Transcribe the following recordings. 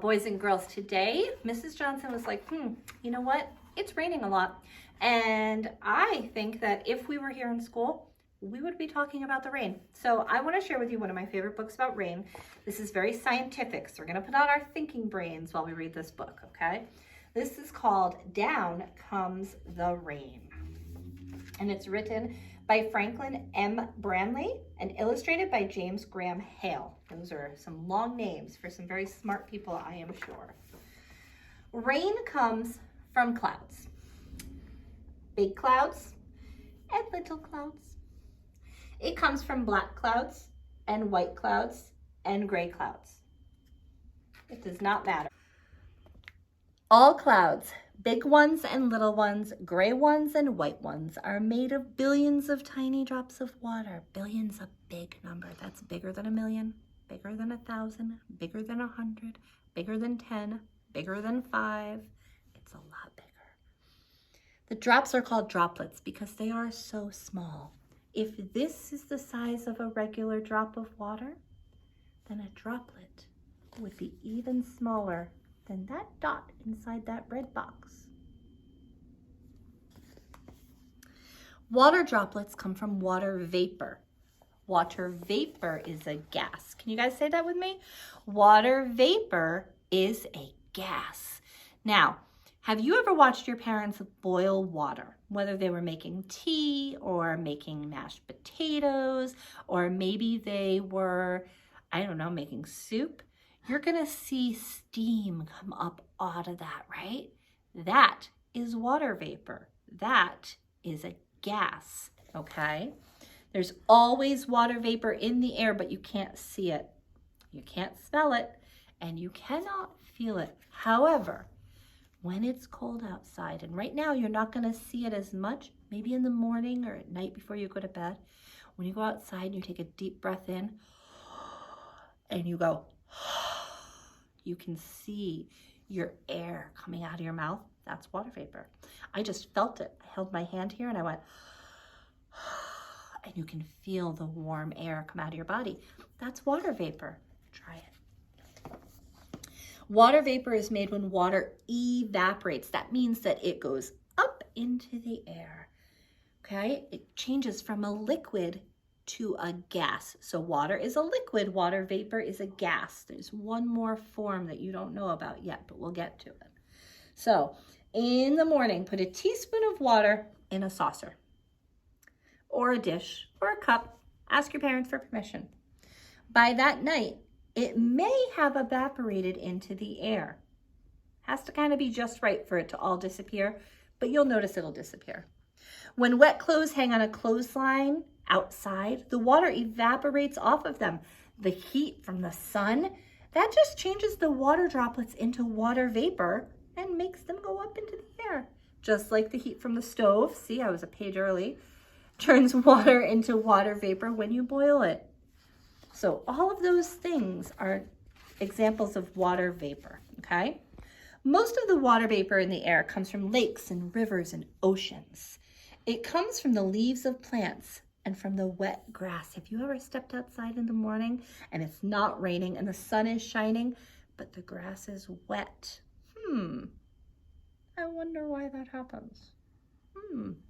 Boys and girls, today, Mrs. Johnson was like, you know what? It's raining a lot. And I think that if we were here in school, we would be talking about the rain. So I want to share with you one of my favorite books about rain. This is very scientific, so we're going to put on our thinking brains while we read this book, okay? This is called Down Comes the Rain. And it's written by Franklin M. Branley and illustrated by James Graham Hale. Those are some long names for some very smart people, I am sure. Rain comes from clouds. Big clouds and little clouds. It comes from black clouds and white clouds and gray clouds. It does not matter. All clouds, big ones and little ones, gray ones and white ones, are made of billions of tiny drops of water. Billions, a big number. That's bigger than 1,000,000, bigger than 1,000, bigger than 100, bigger than 10, bigger than 5. It's a lot bigger. The drops are called droplets because they are so small. If this is the size of a regular drop of water, then a droplet would be even smaller than that dot inside that red box. Water droplets come from water vapor. Water vapor is a gas. Can you guys say that with me? Water vapor is a gas. Now, have you ever watched your parents boil water? Whether they were making tea or making mashed potatoes, or maybe they were, I don't know, making soup. You're gonna see steam come up out of that, right? That is water vapor. That is a gas, okay? There's always water vapor in the air, but you can't see it. You can't smell it, and you cannot feel it. However, when it's cold outside, and right now you're not gonna see it as much, maybe in the morning or at night before you go to bed, when you go outside and you take a deep breath in, and you go, you can see your air coming out of your mouth. That's water vapor. I just felt it. I held my hand here and I went, and you can feel the warm air come out of your body. That's water vapor. Try it. Water vapor is made when water evaporates. That means that it goes up into the air, okay? It changes from a liquid to a gas. So water is a liquid, water vapor is a gas. There's one more form that you don't know about yet, but we'll get to it. So in the morning, put a teaspoon of water in a saucer or a dish or a cup. Ask your parents for permission. By that night, it may have evaporated into the air. Has to kind of be just right for it to all disappear, but you'll notice it'll disappear. When wet clothes hang on a clothesline outside, the water evaporates off of them. The heat from the sun, that just changes the water droplets into water vapor and makes them go up into the air. Just like the heat from the stove, see, I was a page early, turns water into water vapor when you boil it. So all of those things are examples of water vapor, okay? Most of the water vapor in the air comes from lakes and rivers and oceans. It comes from the leaves of plants and from the wet grass. Have you ever stepped outside in the morning and it's not raining and the sun is shining, but the grass is wet? I wonder why that happens.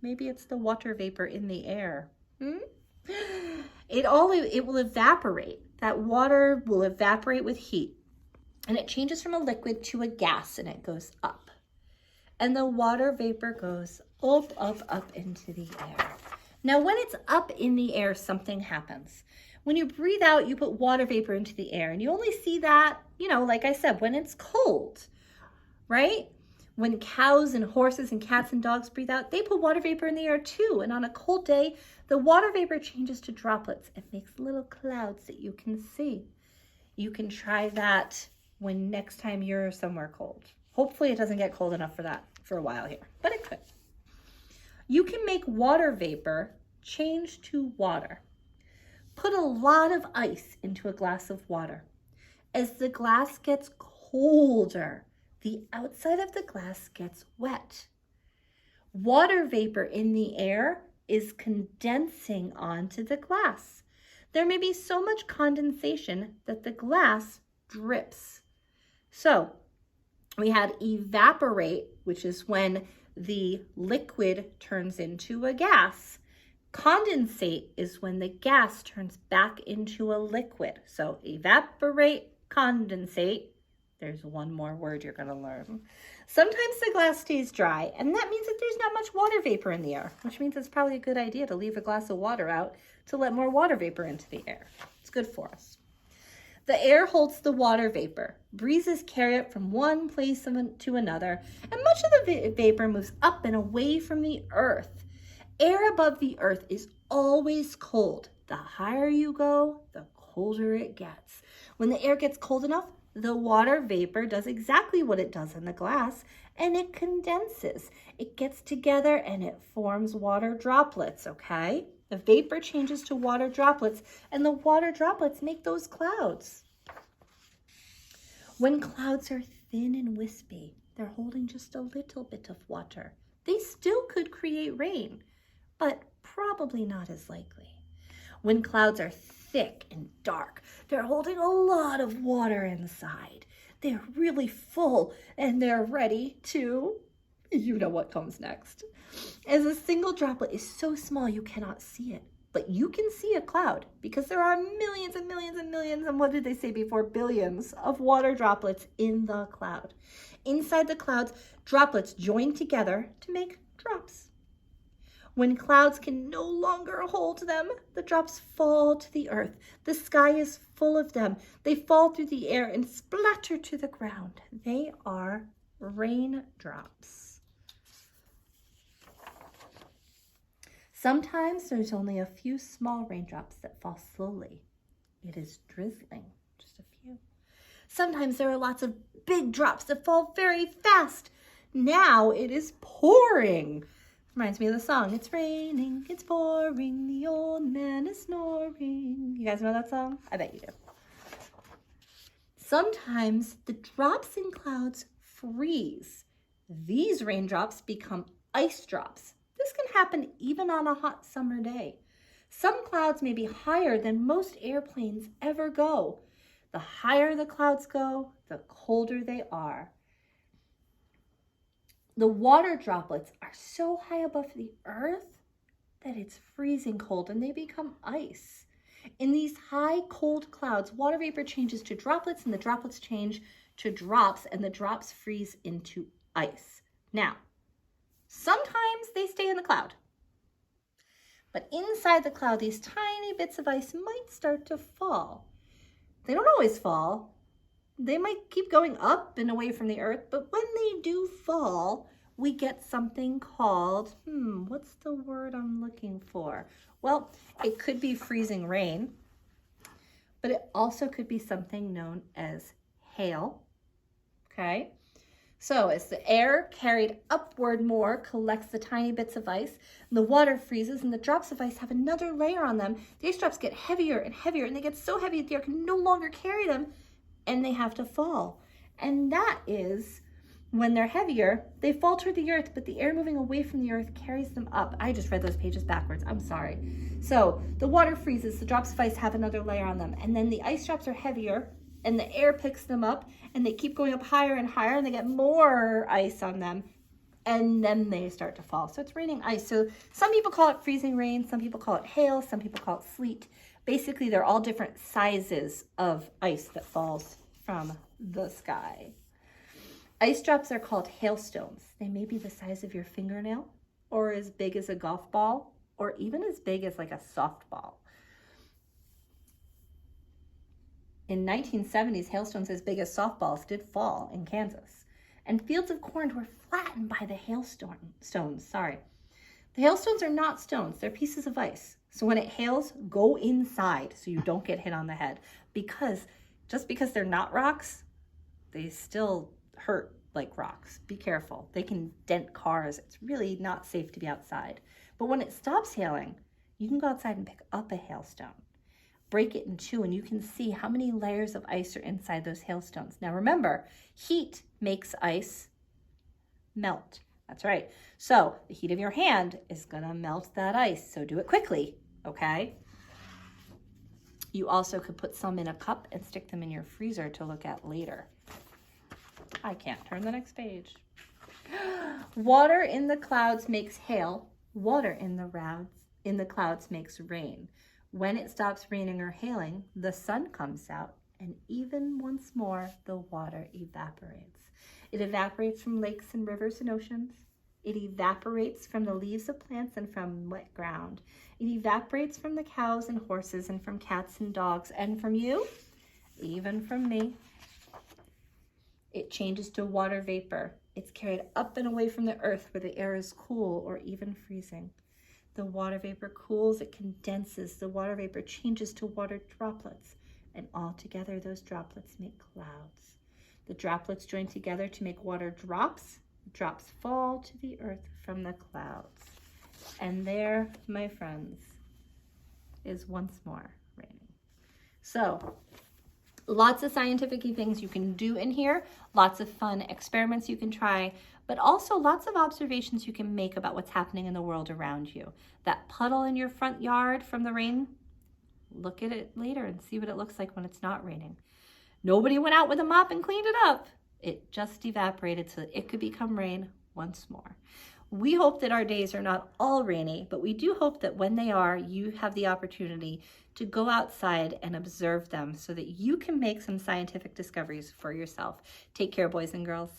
Maybe it's the water vapor in the air. It will evaporate. That water will evaporate with heat, and it changes from a liquid to a gas, and it goes up. And the water vapor goes up, up, up into the air. Now, when it's up in the air, something happens. When you breathe out, you put water vapor into the air, and you only see that, like I said, when it's cold, right? When cows and horses and cats and dogs breathe out, they put water vapor in the air too. And on a cold day, the water vapor changes to droplets. It makes little clouds that you can see. You can try that when next time you're somewhere cold. Hopefully it doesn't get cold enough for that for a while here, but it could. You can make water vapor change to water. Put a lot of ice into a glass of water. As the glass gets colder, the outside of the glass gets wet. Water vapor in the air is condensing onto the glass. There may be so much condensation that the glass drips. So we had evaporate, which is when the liquid turns into a gas. Condensate is when the gas turns back into a liquid. So evaporate, condensate. There's one more word you're going to learn. Sometimes the glass stays dry, and that means that there's not much water vapor in the air, which means it's probably a good idea to leave a glass of water out to let more water vapor into the air. It's good for us. The air holds the water vapor. Breezes carry it from one place to another, and much of the vapor moves up and away from the earth. Air above the earth is always cold. The higher you go, the colder it gets. When the air gets cold enough, the water vapor does exactly what it does in the glass, and it condenses. It gets together and it forms water droplets, okay? The vapor changes to water droplets, and the water droplets make those clouds. When clouds are thin and wispy, they're holding just a little bit of water. They still could create rain, but probably not as likely. When clouds are thick and dark, they're holding a lot of water inside. They're really full and they're ready to, you know what comes next. As a single droplet is so small you cannot see it, but you can see a cloud because there are millions and millions and millions, and what did they say before? Billions of water droplets in the cloud. Inside the clouds, droplets join together to make drops. When clouds can no longer hold them, the drops fall to the earth. The sky is full of them. They fall through the air and splatter to the ground. They are raindrops. Sometimes there's only a few small raindrops that fall slowly. It is drizzling, just a few. Sometimes there are lots of big drops that fall very fast. Now it is pouring. Reminds me of the song, it's raining, it's pouring, the old man is snoring. You guys know that song? I bet you do. Sometimes the drops in clouds freeze. These raindrops become ice drops. This can happen even on a hot summer day. Some clouds may be higher than most airplanes ever go. The higher the clouds go, the colder they are. The water droplets are so high above the earth that it's freezing cold and they become ice. In these high cold clouds, water vapor changes to droplets and the droplets change to drops and the drops freeze into ice. Now, sometimes they stay in the cloud, but inside the cloud, these tiny bits of ice might start to fall. They don't always fall. They might keep going up and away from the earth, but when they do fall, we get something called, what's the word I'm looking for? Well, it could be freezing rain, but it also could be something known as hail, okay? So as the air carried upward more collects the tiny bits of ice, and the water freezes, and the drops of ice have another layer on them. These drops get heavier and heavier, and they get so heavy that the air can no longer carry them, and they have to fall. And that is when they're heavier, they fall toward the earth, but the air moving away from the earth carries them up. I just read those pages backwards. I'm sorry. So the water freezes, the drops of ice have another layer on them, and then the ice drops are heavier, and the air picks them up, and they keep going up higher and higher, and they get more ice on them, and then they start to fall. So it's raining ice. So some people call it freezing rain, some people call it hail, some people call it sleet. Basically, they're all different sizes of ice that falls from the sky. Ice drops are called hailstones. They may be the size of your fingernail, or as big as a golf ball, or even as big as like a softball. In 1970s, hailstones as big as softballs did fall in Kansas, and fields of corn were flattened by the hailstones. The hailstones are not stones, they're pieces of ice. So when it hails, go inside so you don't get hit on the head, because just because they're not rocks, they still hurt like rocks. Be careful. They can dent cars. It's really not safe to be outside. But when it stops hailing, you can go outside and pick up a hailstone. Break it in two and you can see how many layers of ice are inside those hailstones. Now remember, heat makes ice melt. That's right. So the heat of your hand is gonna melt that ice. So do it quickly, okay? You also could put some in a cup and stick them in your freezer to look at later. I can't turn the next page. Water in the clouds makes hail. Water in the clouds makes rain. When it stops raining or hailing, the sun comes out, and even once more, the water evaporates. It evaporates from lakes and rivers and oceans. It evaporates from the leaves of plants and from wet ground. It evaporates from the cows and horses and from cats and dogs and from you, even from me. It changes to water vapor. It's carried up and away from the earth where the air is cool or even freezing. The water vapor cools, it condenses. The water vapor changes to water droplets, and all together those droplets make clouds. The droplets join together to make water drops. The drops fall to the earth from the clouds. And there, my friends, is once more raining. So, lots of scientific things you can do in here, lots of fun experiments you can try, but also lots of observations you can make about what's happening in the world around you. That puddle in your front yard from the rain, look at it later and see what it looks like when it's not raining. Nobody went out with a mop and cleaned it up. It just evaporated so that it could become rain once more. We hope that our days are not all rainy, but we do hope that when they are, you have the opportunity to go outside and observe them so that you can make some scientific discoveries for yourself. Take care, boys and girls.